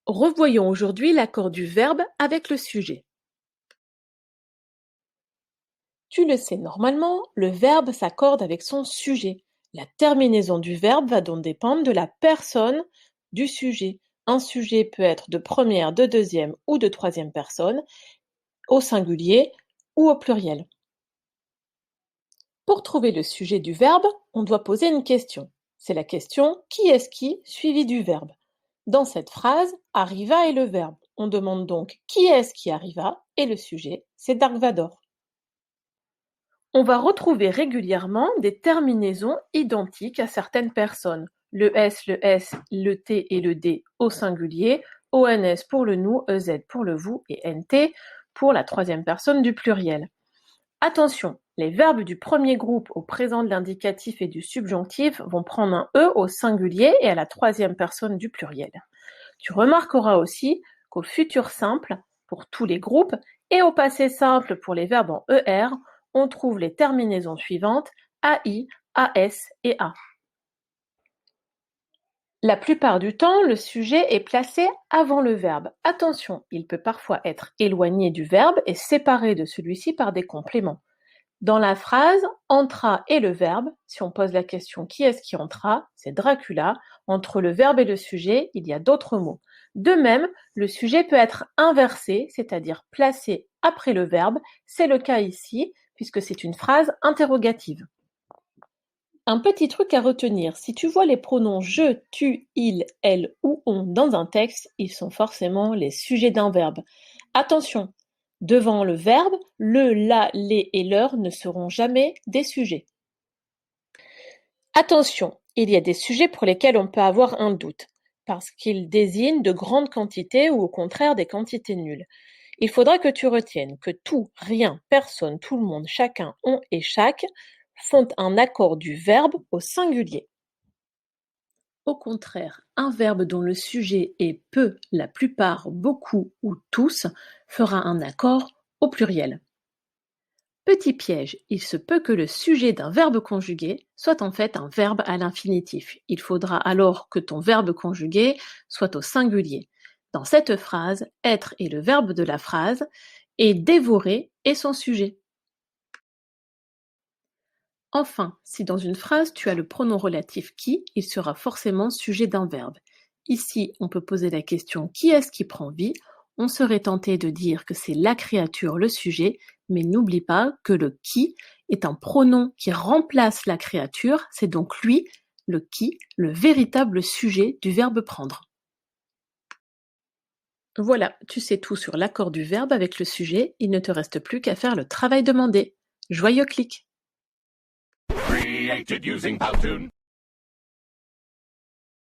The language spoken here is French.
Revoyons aujourd'hui l'accord du verbe avec le sujet. Tu le sais, normalement, le verbe s'accorde avec son sujet. La terminaison du verbe va donc dépendre de la personne du sujet. Un sujet peut être de première, de deuxième ou de troisième personne, au singulier ou au pluriel. Pour trouver le sujet du verbe, on doit poser une question. C'est la question « qui est-ce qui » suivie du verbe. Dans cette phrase, arriva est le verbe. On demande donc qui est-ce qui arriva et le sujet, c'est Dark Vador. On va retrouver régulièrement des terminaisons identiques à certaines personnes. Le S, le T et le D au singulier, ONS pour le nous, EZ pour le vous et NT pour la troisième personne du pluriel. Attention, les verbes du premier groupe au présent de l'indicatif et du subjonctif vont prendre un E au singulier et à la troisième personne du pluriel. Tu remarqueras aussi qu'au futur simple, pour tous les groupes, et au passé simple pour les verbes en ER, on trouve les terminaisons suivantes AI, AS et A. La plupart du temps, le sujet est placé avant le verbe. Attention, il peut parfois être éloigné du verbe et séparé de celui-ci par des compléments. Dans la phrase « entra » et le verbe, si on pose la question « qui est-ce qui entra ?» c'est Dracula. Entre le verbe et le sujet, il y a d'autres mots. De même, le sujet peut être inversé, c'est-à-dire placé après le verbe. C'est le cas ici, puisque c'est une phrase interrogative. Un petit truc à retenir, si tu vois les pronoms je, tu, il, elle ou on dans un texte, ils sont forcément les sujets d'un verbe. Attention, devant le verbe, le, la, les et leur ne seront jamais des sujets. Attention, il y a des sujets pour lesquels on peut avoir un doute, parce qu'ils désignent de grandes quantités ou au contraire des quantités nulles. Il faudra que tu retiennes que tout, rien, personne, tout le monde, chacun, on et chaque font un accord du verbe au singulier. Au contraire, un verbe dont le sujet est peu, la plupart, beaucoup ou tous fera un accord au pluriel. Petit piège, il se peut que le sujet d'un verbe conjugué soit en fait un verbe à l'infinitif. Il faudra alors que ton verbe conjugué soit au singulier. Dans cette phrase, être est le verbe de la phrase et dévorer est son sujet. Enfin, si dans une phrase tu as le pronom relatif qui, il sera forcément sujet d'un verbe. Ici, on peut poser la question qui est-ce qui prend vie? On serait tenté de dire que c'est la créature le sujet, mais n'oublie pas que le qui est un pronom qui remplace la créature, c'est donc lui, le qui, le véritable sujet du verbe prendre. Voilà, tu sais tout sur l'accord du verbe avec le sujet, il ne te reste plus qu'à faire le travail demandé. Joyeux clic! Created using Powtoon.